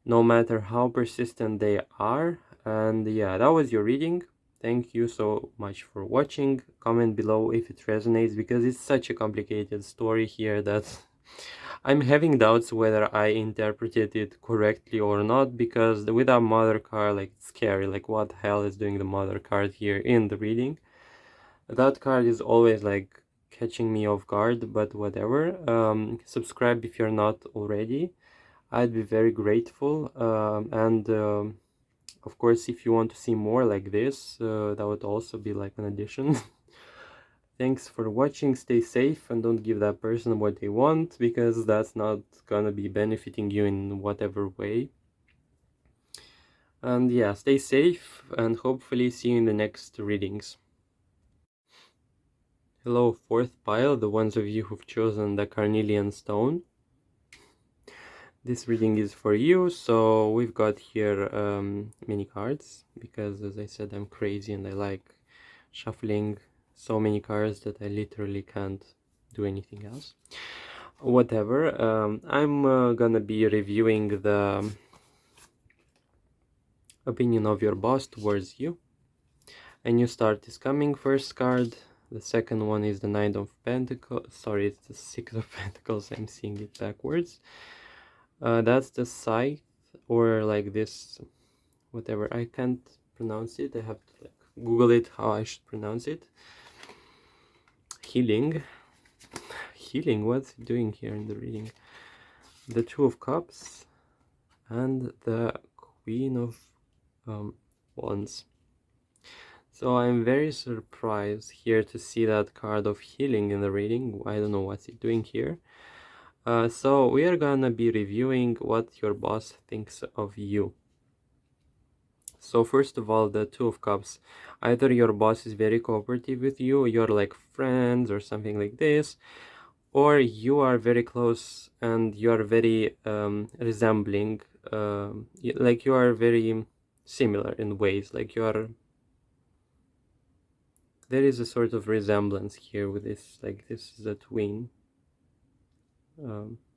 no matter how persistent they are. And yeah, that was your reading. Thank you so much for watching. Comment below if it resonates, because it's such a complicated story here that I'm having doubts whether I interpreted it correctly or not, because with our mother card, like, it's scary. Like, what the hell is doing the mother card here in the reading? That card is always like catching me off guard, but whatever. Subscribe if you're not already. I'd be very grateful. Of course, if you want to see more like this, that would also be like an addition. Thanks for watching. Stay safe and don't give that person what they want, because that's not gonna be benefiting you in whatever way. And yeah, stay safe and hopefully see you in the next readings. Hello, fourth pile, the ones of you who've chosen the Carnelian stone. This reading is for you. So we've got here many cards, because as I said, I'm crazy and I like shuffling so many cards that I literally can't do anything else. Whatever, I'm gonna be reviewing the opinion of your boss towards you. A new start is coming, first card. The second one is the Knight of Pentacles. Sorry, it's the Six of Pentacles. I'm seeing it backwards. That's the Scythe, or like this, whatever. I can't pronounce it. I have to like Google it how I should pronounce it. Healing. Healing, what's it doing here in the reading? The Two of Cups and the Queen of Wands. So I'm very surprised here to see that card of healing in the reading. I don't know what's it doing here. So we are gonna be reviewing what your boss thinks of you. So first of all, the Two of Cups. Either your boss is very cooperative with you, you're like friends or something like this, or you are very close and you are very resembling, like you are very similar in ways, like you are, there is a sort of resemblance here with this, like this is a twin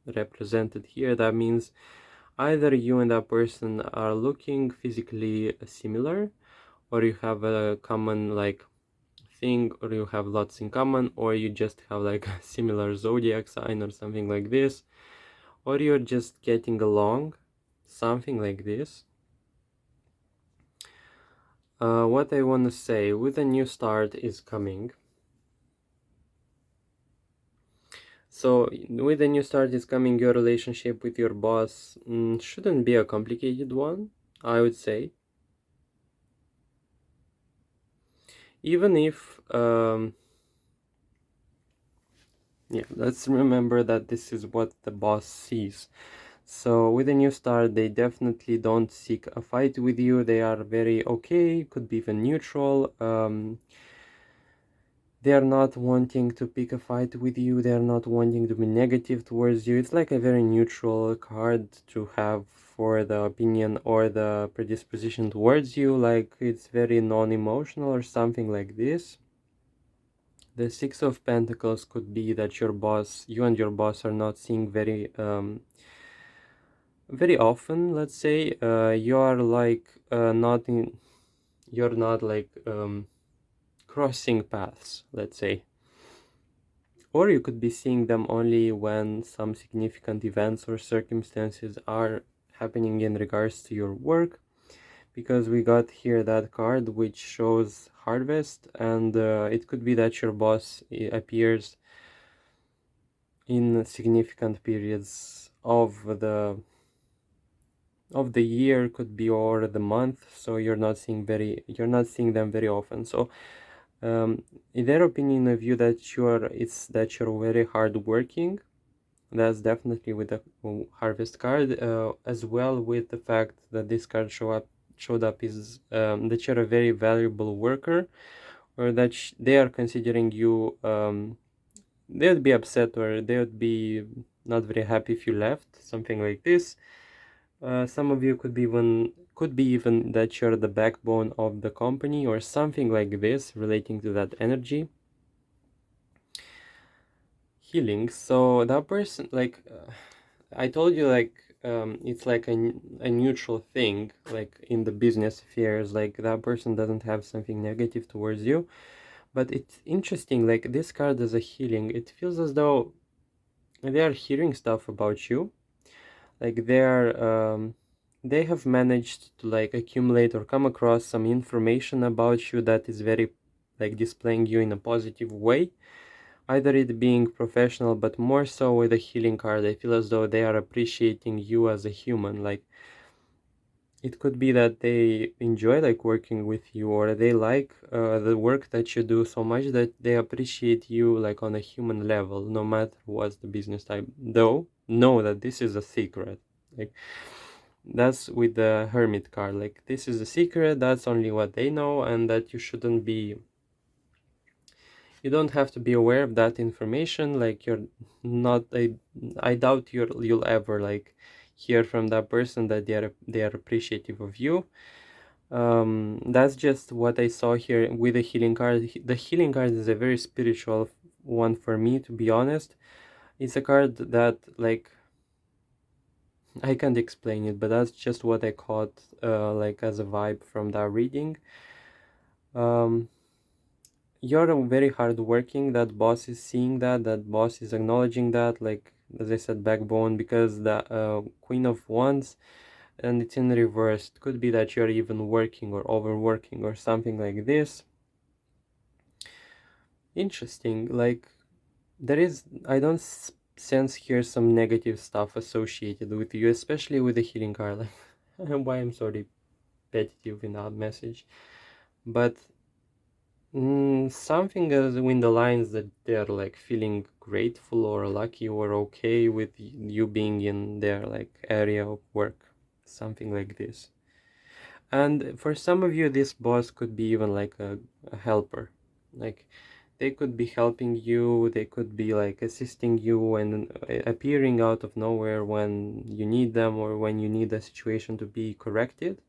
represented here. That means either you and that person are looking physically similar, or you have a common like thing, or you have lots in common, or you just have like a similar zodiac sign or something like this, or you're just getting along, something like this. What I want to say, with a new start is coming. So with a new start is coming, your relationship with your boss shouldn't be a complicated one, I would say. Even if, yeah, let's remember that this is what the boss sees. So with a new start, they definitely don't seek a fight with you. They are very okay, could be even neutral. they're not wanting to pick a fight with you, they're not wanting to be negative towards you. It's like a very neutral card to have for the opinion or the predisposition towards you, like it's very non-emotional or something like this. The Six of Pentacles could be that you and your boss are not seeing very often, let's say. You are like you're not like crossing paths, let's say. Or you could be seeing them only when some significant events or circumstances are happening in regards to your work, because we got here that card which shows harvest, and it could be that your boss appears in significant periods of the year, could be, or the month, so you're not seeing them very often. So in their opinion of you, it's that you're very hardworking. That's definitely with the harvest card, as well with the fact that this card showed up is that you're a very valuable worker, or that they are considering you. They would be upset, or they would be not very happy if you left, something like this. Some of you could be even that you're the backbone of the company, or something like this relating to that energy. Healing. So that person, like I told you, like it's like a neutral thing, like in the business affairs, like that person doesn't have something negative towards you. But it's interesting, like this card is a healing. It feels as though they are hearing stuff about you, like they have managed to like accumulate or come across some information about you that is very like displaying you in a positive way, either it being professional, but more so with a healing card. I feel as though they are appreciating you as a human. Like it could be that they enjoy like working with you, or they like the work that you do so much that they appreciate you like on a human level, no matter what's the business type. Though know that this is a secret, like that's with the Hermit card, like this is a secret, that's only what they know, and that you don't have to be aware of that information. Like you're not, I doubt you'll ever like hear from that person that they are appreciative of you. That's just what I saw here with the healing card. The healing card is a very spiritual one for me, to be honest. It's a card that like I can't explain it, but that's just what I caught like as a vibe from that reading. um you're very hardworking. That boss is seeing that boss is acknowledging that, like as I said, backbone, because the Queen of Wands, and it's in reverse. It could be that you're even working or overworking or something like this. Interesting. Like I don't sense here some negative stuff associated with you, especially with the healing card. Like why I'm so repetitive in that message, but something as in the lines that they're like feeling grateful or lucky or okay with you being in their like area of work, something like this. And for some of you, this boss could be even like a helper. Like they could be helping you, they could be like assisting you and appearing out of nowhere when you need them, or when you need a situation to be corrected,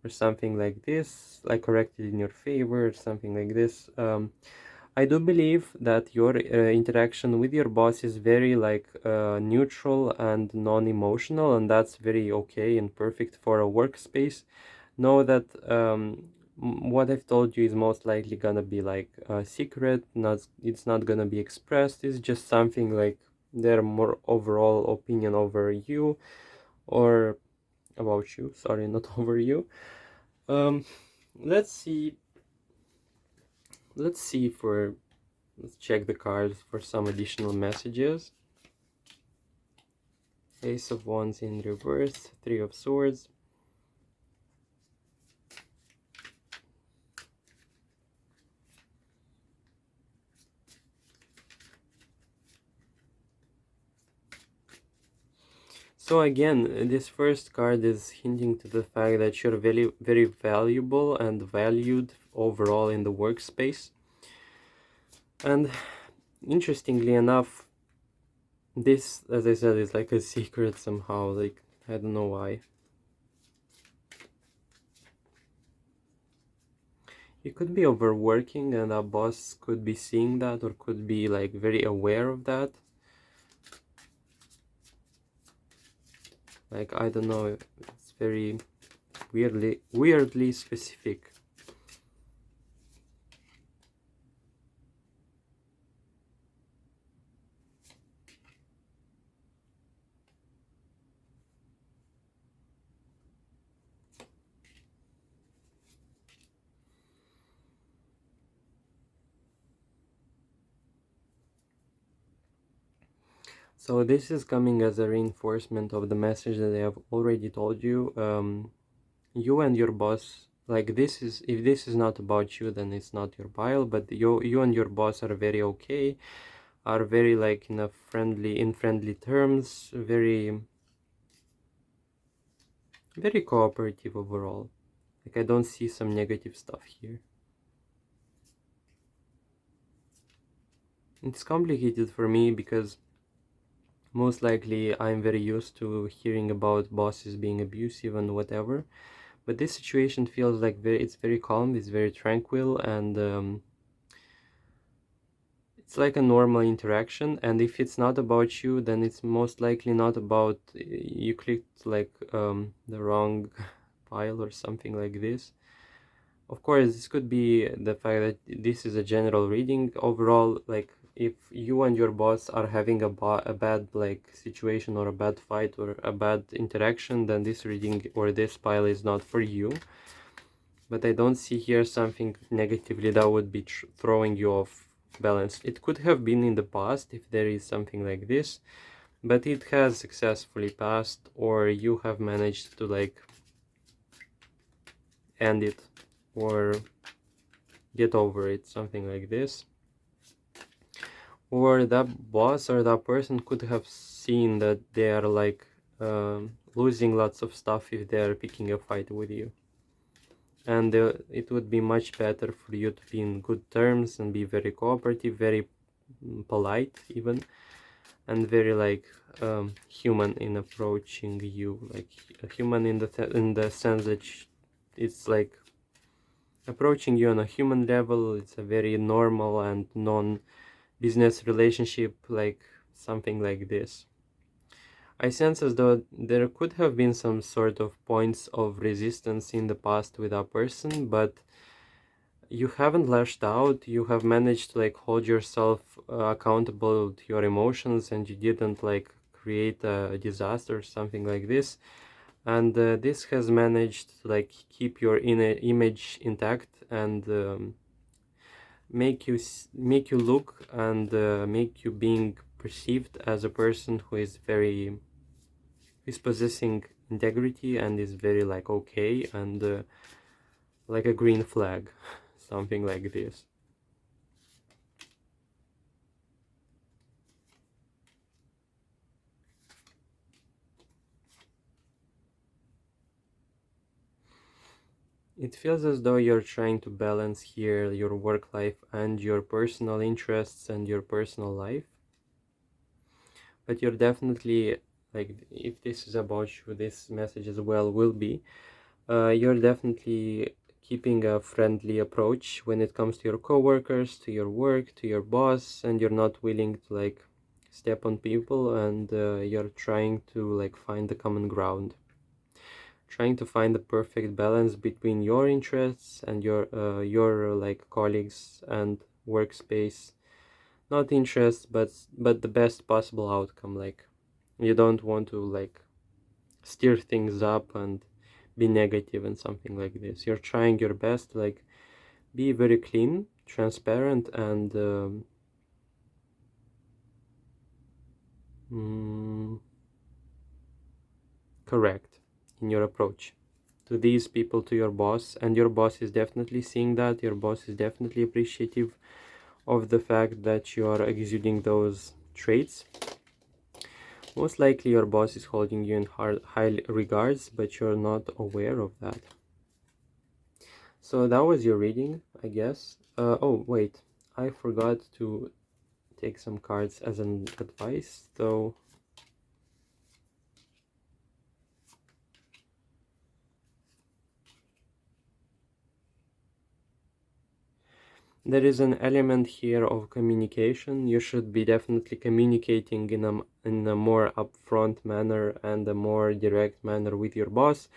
or something like this, like corrected in your favor, or something like this. I do believe that your interaction with your boss is very like neutral and non-emotional, and that's very okay and perfect for a workspace. Know that what I've told you is most likely gonna be like a secret. It's not gonna be expressed. It's just something like their more overall opinion over you, or about you. Sorry, not over you. Um, let's see. Let's check the cards for some additional messages. Ace of Wands in reverse, Three of Swords. So again, this first card is hinting to the fact that you're very, very valuable and valued overall in the workspace. And interestingly enough, this, as I said, is like a secret somehow, like I don't know why. You could be overworking and a boss could be seeing that, or could be like very aware of that. Like I don't know, it's very weirdly specific. So this is coming as a reinforcement of the message that I have already told you. You and your boss, like this is, if this is not about you, then it's not your pile, but you and your boss are very okay, are very like in friendly terms, very cooperative overall. Like I don't see some negative stuff here. It's complicated for me because most likely I'm very used to hearing about bosses being abusive and whatever, but this situation feels like it's very calm, it's very tranquil, and it's like a normal interaction. And if it's not about you, then it's most likely not about you clicked like the wrong file or something like this. Of course, this could be the fact that this is a general reading. Overall, like if you and your boss are having a bad like situation or a bad fight or a bad interaction, then this reading or this pile is not for you. But I don't see here something negatively that would be throwing you off balance. It could have been in the past if there is something like this, but it has successfully passed, or you have managed to like end it or get over it, something like this. Or that boss or that person could have seen that they are like losing lots of stuff if they are picking a fight with you, and it would be much better for you to be in good terms and be very cooperative, very polite even, and very like human in approaching you, like human in the sense that it's like approaching you on a human level. It's a very normal and non-business relationship, like something like this. I sense as though there could have been some sort of points of resistance in the past with a person, but you haven't lashed out. You have managed to like hold yourself accountable to your emotions, and you didn't like create a disaster or something like this. And this has managed to like keep your inner image intact and make you look and make you being perceived as a person who is possessing integrity and is very like okay and like a green flag, something like this. It feels as though you're trying to balance here your work life and your personal interests and your personal life, but you're definitely like, if this is about you, this message as well will be you're definitely keeping a friendly approach when it comes to your coworkers, to your work, to your boss, and you're not willing to like step on people, and you're trying to like find the common ground, trying to find the perfect balance between your interests and your like colleagues and workspace. Not interests, but the best possible outcome. Like you don't want to like stir things up and be negative and something like this. You're trying your best to like be very clean, transparent, and mm, correct in your approach to these people, to your boss. And your boss is definitely seeing that. Your boss is definitely appreciative of the fact that you are exuding those traits. Most likely your boss is holding you in high regards, but you're not aware of that. So that was your reading, I guess. Oh, wait. I forgot to take some cards as an advice, so there is an element here of communication. You should be definitely communicating in a more upfront manner and a more direct manner with your boss.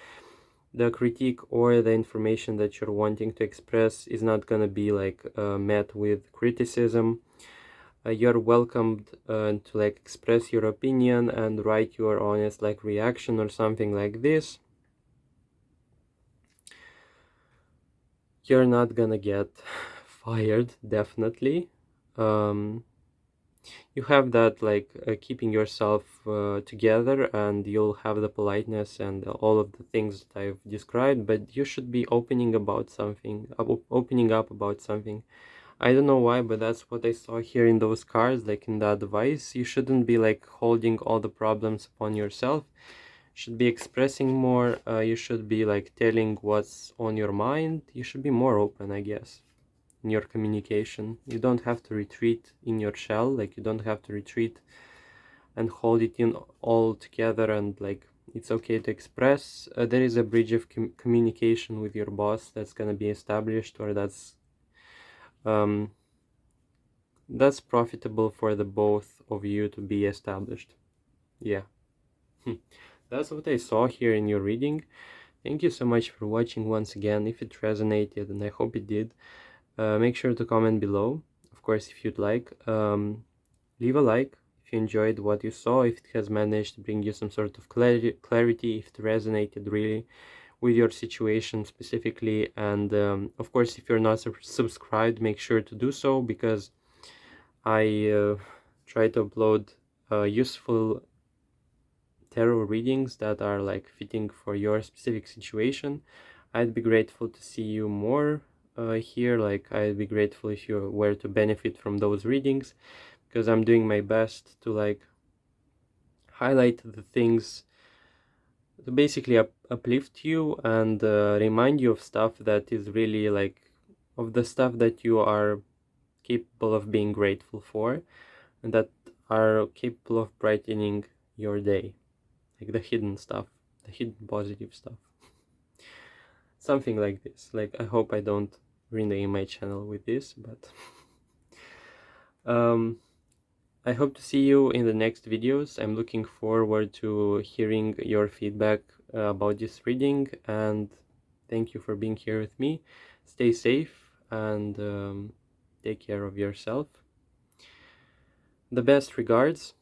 The critique or the information that you're wanting to express is not going to be like met with criticism. You're welcomed to like express your opinion and write your honest like reaction or something like this. You're not gonna get fired, definitely. um, you have that like keeping yourself together, and you'll have the politeness and all of the things that I've described, but you should be opening about something, opening up about something. I don't know why, but that's what I saw here in those cards, like in the advice. You shouldn't be like holding all the problems upon yourself. You should be expressing more. You should be like telling what's on your mind. You should be more open, I guess, in your communication. You don't have to retreat in your shell, like you don't have to retreat and hold it in all together, and like it's okay to express. There is a bridge of communication with your boss that's going to be established, or um, that's profitable for the both of you to be established. Yeah. That's what I saw here in your reading. Thank you so much for watching once again. If it resonated, and I hope it did, make sure to comment below. Of course, if you'd like, leave a like if you enjoyed what you saw, if it has managed to bring you some sort of clarity, if it resonated really with your situation specifically. And of course, if you're not subscribed, make sure to do so, because I try to upload useful tarot readings that are like fitting for your specific situation. I'd be grateful to see you more here. Like, I'd be grateful if you were to benefit from those readings, because I'm doing my best to like highlight the things to basically uplift you and remind you of stuff that is really like of the stuff that you are capable of being grateful for, and that are capable of brightening your day, like the hidden stuff, the hidden positive stuff. Something like this. Like, I hope I don't rename my channel with this, but I hope to see you in the next videos. I'm looking forward to hearing your feedback about this reading, and thank you for being here with me. Stay safe and take care of yourself. The best regards.